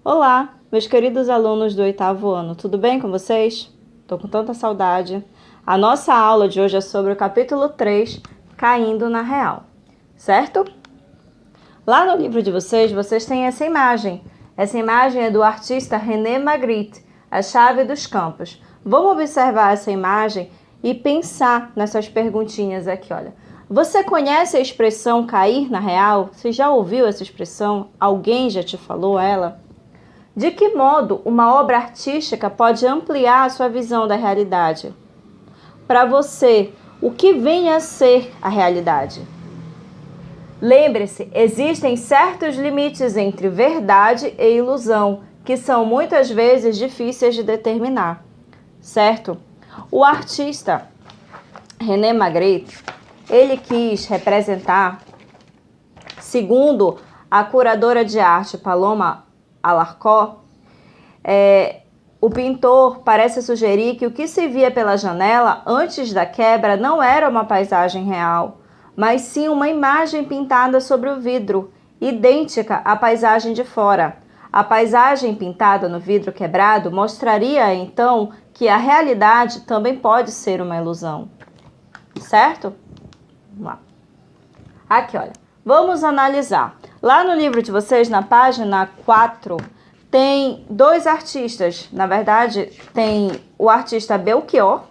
Olá, meus queridos alunos do 8º ano, tudo bem com vocês? Tô com tanta saudade. A nossa aula de hoje é sobre o capítulo 3, Caindo na Real, certo? Lá no livro de vocês têm essa imagem. Essa imagem é do artista René Magritte, A Chave dos Campos. Vamos observar essa imagem e pensar nessas perguntinhas aqui, olha. Você conhece a expressão cair na real? Você já ouviu essa expressão? Alguém já te falou ela? De que modo uma obra artística pode ampliar a sua visão da realidade? Para você, o que vem a ser a realidade? Lembre-se, existem certos limites entre verdade e ilusão, que são muitas vezes difíceis de determinar, certo? O artista René Magritte, ele quis representar, segundo a curadora de arte Paloma Alarcó, o pintor parece sugerir que o que se via pela janela antes da quebra não era uma paisagem real, mas sim uma imagem pintada sobre o vidro, idêntica à paisagem de fora. A paisagem pintada no vidro quebrado mostraria, então, que a realidade também pode ser uma ilusão. Certo? Vamos lá. Aqui, olha. Vamos analisar. Lá no livro de vocês, na página 4, tem dois artistas. Na verdade, tem o artista Belchior,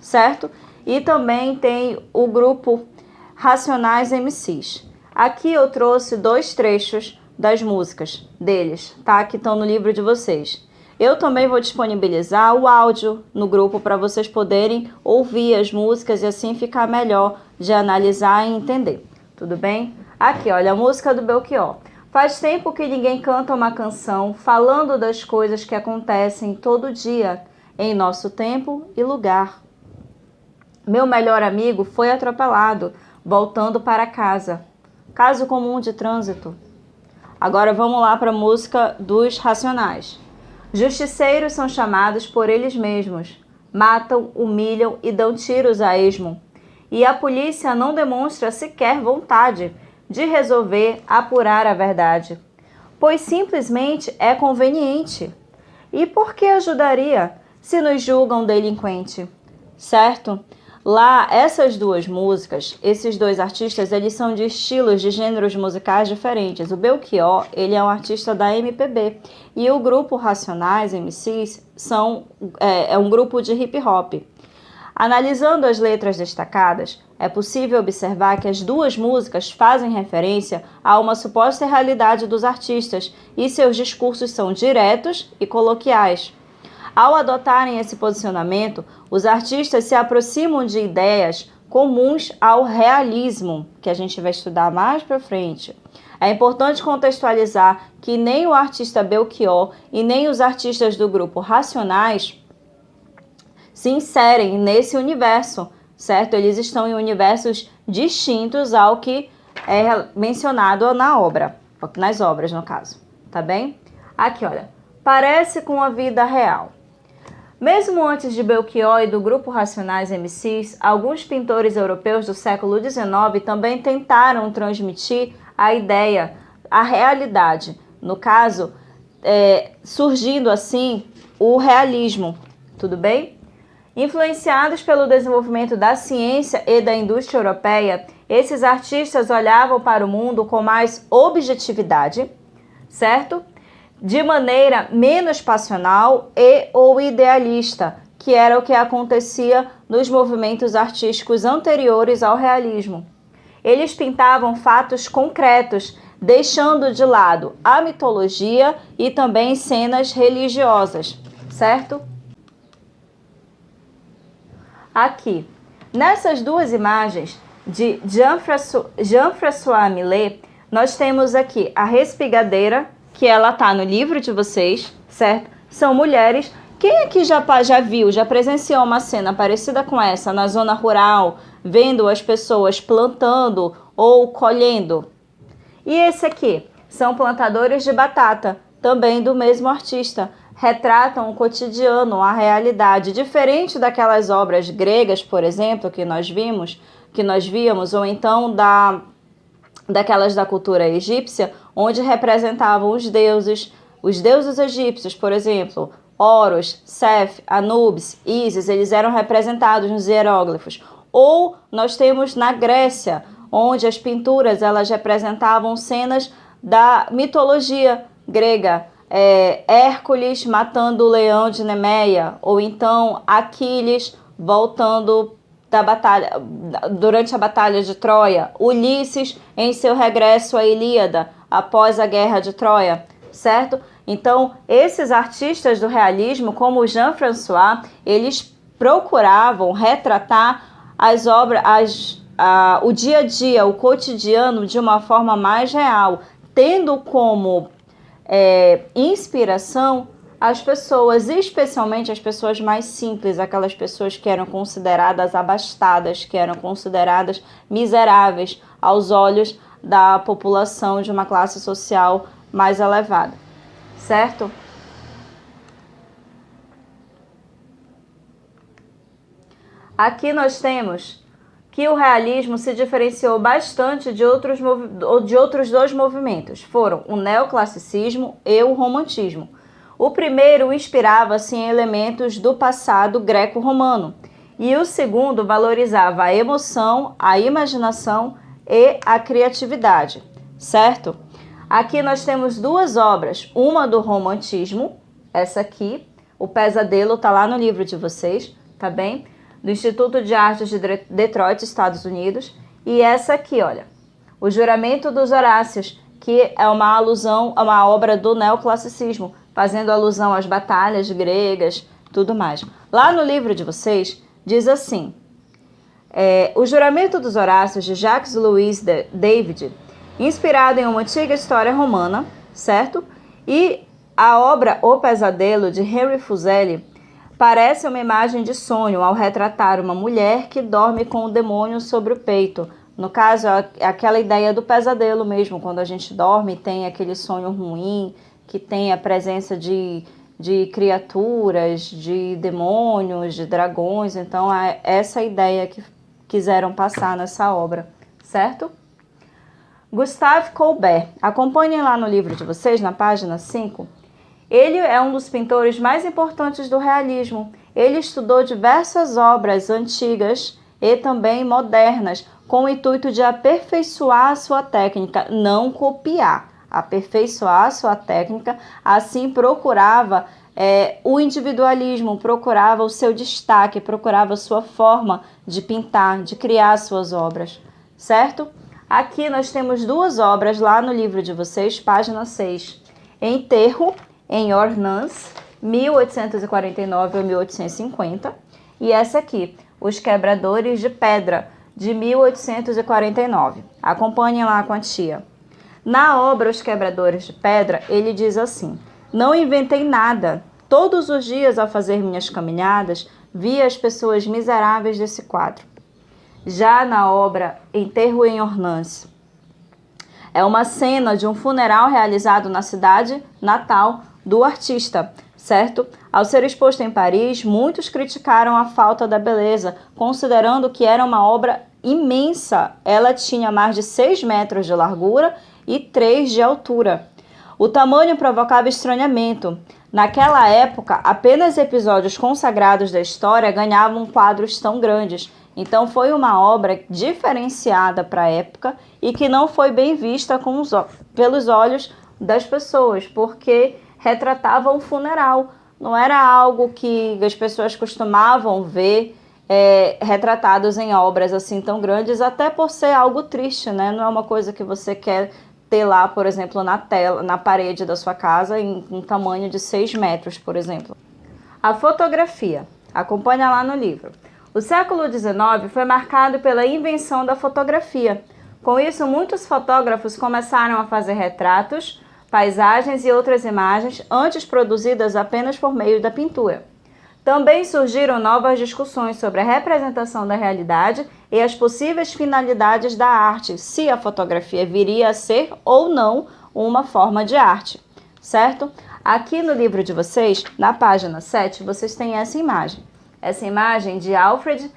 certo? E também tem o grupo Racionais MCs. Aqui eu trouxe dois trechos das músicas deles, tá? Que estão no livro de vocês. Eu também vou disponibilizar o áudio no grupo para vocês poderem ouvir as músicas e assim ficar melhor de analisar e entender. Tudo bem? Aqui, olha, a música do Belchior. Faz tempo que ninguém canta uma canção falando das coisas que acontecem todo dia em nosso tempo e lugar. Meu melhor amigo foi atropelado, voltando para casa. Caso comum de trânsito. Agora vamos lá para a música dos Racionais. Justiceiros são chamados por eles mesmos. Matam, humilham e dão tiros a esmo. E a polícia não demonstra sequer vontade de resolver apurar a verdade, pois simplesmente é conveniente. E por que ajudaria se nos julgam delinquente? Certo? Lá, essas duas músicas, esses dois artistas, eles são de estilos, de gêneros musicais diferentes. O Belchior, ele é um artista da MPB e o grupo Racionais MCs é um grupo de hip hop. Analisando as letras destacadas, é possível observar que as duas músicas fazem referência a uma suposta realidade dos artistas e seus discursos são diretos e coloquiais. Ao adotarem esse posicionamento, os artistas se aproximam de ideias comuns ao realismo, que a gente vai estudar mais para frente. É importante contextualizar que nem o artista Belchior e nem os artistas do grupo Racionais se inserem nesse universo, certo? Eles estão em universos distintos ao que é mencionado na obra, nas obras no caso, tá bem? Aqui, olha, parece com a vida real. Mesmo antes de Belchior e do grupo Racionais MCs, alguns pintores europeus do século XIX também tentaram transmitir a ideia, a realidade, no caso, surgindo assim o realismo, tudo bem? Influenciados pelo desenvolvimento da ciência e da indústria europeia, esses artistas olhavam para o mundo com mais objetividade, certo? De maneira menos passional ou idealista, que era o que acontecia nos movimentos artísticos anteriores ao realismo. Eles pintavam fatos concretos, deixando de lado a mitologia e também cenas religiosas, certo? Aqui, nessas duas imagens de Jean-François Millet, nós temos aqui a respigadeira, que ela está no livro de vocês, certo? São mulheres. Quem aqui já viu, já presenciou uma cena parecida com essa na zona rural, vendo as pessoas plantando ou colhendo? E esse aqui são plantadores de batata, também do mesmo artista. Retratam o cotidiano, a realidade, diferente daquelas obras gregas, por exemplo, que nós víamos, ou então daquelas da cultura egípcia, onde representavam os deuses Os deuses egípcios, por exemplo, Horus, Seth, Anubis, Ísis, eles eram representados nos hieróglifos. Ou nós temos na Grécia, onde as pinturas elas representavam cenas da mitologia grega, Hércules matando o leão de Nemeia, ou então Aquiles voltando da batalha, durante a batalha de Troia, Ulisses em seu regresso à Ilíada após a guerra de Troia, certo? Então, esses artistas do realismo, como Jean-François, eles procuravam retratar as obras, o dia a dia, o cotidiano de uma forma mais real, tendo como inspiração as pessoas, especialmente as pessoas mais simples, aquelas pessoas que eram consideradas abastadas, que eram consideradas miseráveis aos olhos da população de uma classe social mais elevada, certo? Aqui nós temos que o realismo se diferenciou bastante de outros dois movimentos. Foram o neoclassicismo e o romantismo. O primeiro inspirava-se em elementos do passado greco-romano e o segundo valorizava a emoção, a imaginação e a criatividade, certo? Aqui nós temos duas obras, uma do romantismo, essa aqui, O Pesadelo, tá lá no livro de vocês, tá bem? Do Instituto de Artes de Detroit, Estados Unidos, e essa aqui, olha, O Juramento dos Horácios, que é uma alusão a uma obra do neoclassicismo, fazendo alusão às batalhas gregas, tudo mais. Lá no livro de vocês, diz assim, O Juramento dos Horácios, de Jacques Louis David, inspirado em uma antiga história romana, certo? E a obra O Pesadelo, de Henry Fuseli, parece uma imagem de sonho ao retratar uma mulher que dorme com o demônio sobre o peito. No caso, é aquela ideia do pesadelo mesmo, quando a gente dorme e tem aquele sonho ruim, que tem a presença de criaturas, de demônios, de dragões. Então, é essa a ideia que quiseram passar nessa obra, certo? Gustave Courbet, acompanhem lá no livro de vocês, na página 5. Ele é um dos pintores mais importantes do realismo. Ele estudou diversas obras antigas e também modernas, com o intuito de aperfeiçoar a sua técnica, não copiar, aperfeiçoar a sua técnica, assim procurava o individualismo, procurava o seu destaque, procurava a sua forma de pintar, de criar suas obras, certo? Aqui nós temos duas obras lá no livro de vocês, página 6. Enterro em Ornans, 1849 ou 1850, e essa aqui, Os Quebradores de Pedra, de 1849. Acompanhem lá com a tia. Na obra Os Quebradores de Pedra, ele diz assim: não inventei nada. Todos os dias, ao fazer minhas caminhadas, via as pessoas miseráveis desse quadro. Já na obra Enterro em Ornans, é uma cena de um funeral realizado na cidade natal do artista, certo? Ao ser exposto em Paris, muitos criticaram a falta da beleza, considerando que era uma obra imensa. Ela tinha mais de 6 metros de largura e 3 de altura. O tamanho provocava estranhamento. Naquela época, apenas episódios consagrados da história ganhavam quadros tão grandes. Então foi uma obra diferenciada para a época e que não foi bem vista pelos olhos das pessoas, porque retratava um funeral. Não era algo que as pessoas costumavam ver retratados em obras assim tão grandes, até por ser algo triste, né? Não é uma coisa que você quer ter lá, por exemplo, na tela, na parede da sua casa, em um tamanho de 6 metros, por exemplo. A fotografia. Acompanha lá no livro. O século XIX foi marcado pela invenção da fotografia. Com isso, muitos fotógrafos começaram a fazer retratos, paisagens e outras imagens antes produzidas apenas por meio da pintura. Também surgiram novas discussões sobre a representação da realidade e as possíveis finalidades da arte, se a fotografia viria a ser ou não uma forma de arte, certo? Aqui no livro de vocês, na página 7, vocês têm essa imagem de Alfred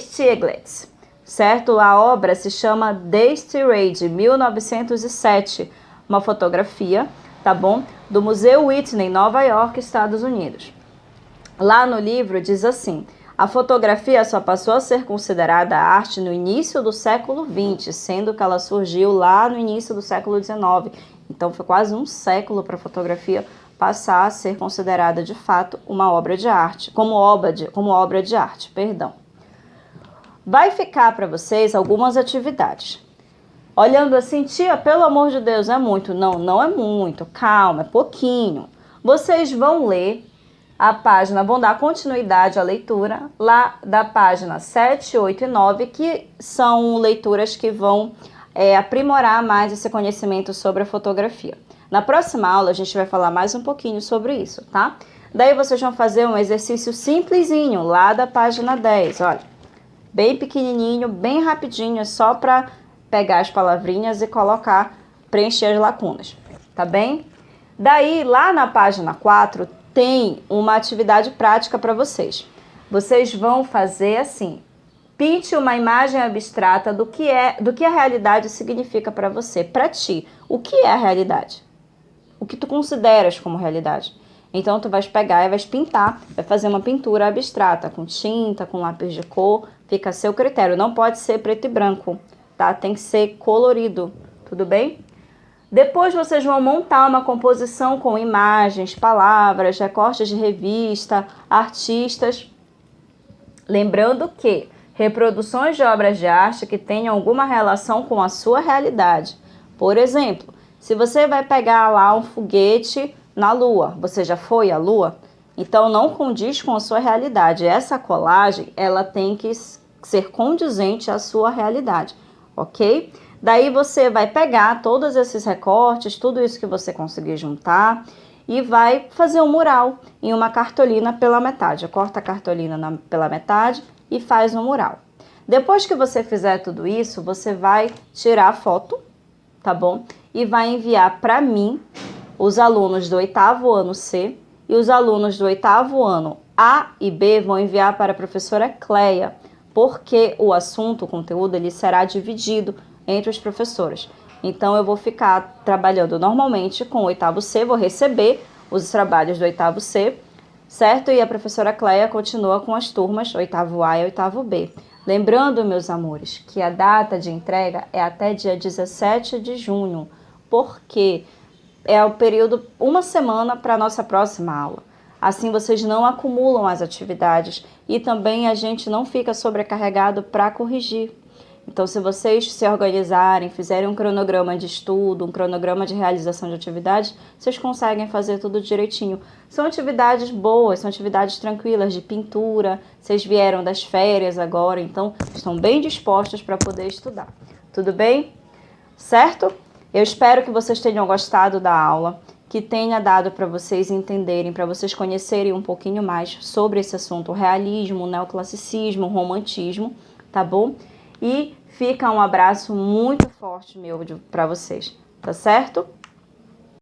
Stieglitz, certo? A obra se chama The Tirade, 1907, uma fotografia, tá bom? do Museu Whitney, Nova York, Estados Unidos. Lá no livro diz assim: a fotografia só passou a ser considerada arte no início do século XX, sendo que ela surgiu lá no início do século XIX. Então foi quase um século para a fotografia passar a ser considerada de fato uma obra de arte, como obra de arte, perdão. Vai ficar para vocês algumas atividades. Olhando assim, tia, pelo amor de Deus, é muito. Não, não é muito, calma, é pouquinho. Vocês vão ler a página, vão dar continuidade à leitura lá da página 7, 8 e 9, que são leituras que vão aprimorar mais esse conhecimento sobre a fotografia. Na próxima aula a gente vai falar mais um pouquinho sobre isso, tá? Daí vocês vão fazer um exercício simplesinho lá da página 10, olha. Bem pequenininho, bem rapidinho, é só para pegar as palavrinhas e colocar, preencher as lacunas, tá bem? Daí, lá na página 4, tem uma atividade prática para vocês. Vocês vão fazer assim: pinte uma imagem abstrata do que a realidade significa para você, para ti. O que é a realidade? O que tu consideras como realidade? Então, tu vais pegar e vais pintar, vai fazer uma pintura abstrata, com tinta, com lápis de cor, fica a seu critério. Não pode ser preto e branco, tá? Tem que ser colorido, tudo bem? Depois vocês vão montar uma composição com imagens, palavras, recortes de revista, artistas. Lembrando que reproduções de obras de arte que tenham alguma relação com a sua realidade. Por exemplo, se você vai pegar lá um foguete na Lua, você já foi à Lua? Então não condiz com a sua realidade. Essa colagem, ela tem que ser condizente à sua realidade, ok? Daí você vai pegar todos esses recortes, tudo isso que você conseguir juntar e vai fazer um mural em uma cartolina pela metade. Corta a cartolina pela metade e faz um mural. Depois que você fizer tudo isso, você vai tirar a foto, tá bom? E vai enviar para mim, os alunos do 8º ano C e os alunos do 8º ano A e B vão enviar para a professora Cleia, porque o assunto, o conteúdo, ele será dividido entre os professores. Então, eu vou ficar trabalhando normalmente com o 8º C, vou receber os trabalhos do 8º C, certo? E a professora Cleia continua com as turmas 8º A e 8º B. Lembrando, meus amores, que a data de entrega é até dia 17 de junho, porque é o período, uma semana para a nossa próxima aula. Assim, vocês não acumulam as atividades e também a gente não fica sobrecarregado para corrigir. Então, se vocês se organizarem, fizerem um cronograma de estudo, um cronograma de realização de atividades, vocês conseguem fazer tudo direitinho. São atividades boas, são atividades tranquilas de pintura, vocês vieram das férias agora, então estão bem dispostos para poder estudar. Tudo bem? Certo? Eu espero que vocês tenham gostado da aula, que tenha dado para vocês entenderem, para vocês conhecerem um pouquinho mais sobre esse assunto, o realismo, o neoclassicismo, o romantismo, tá bom? E fica um abraço muito forte meu para vocês, tá certo?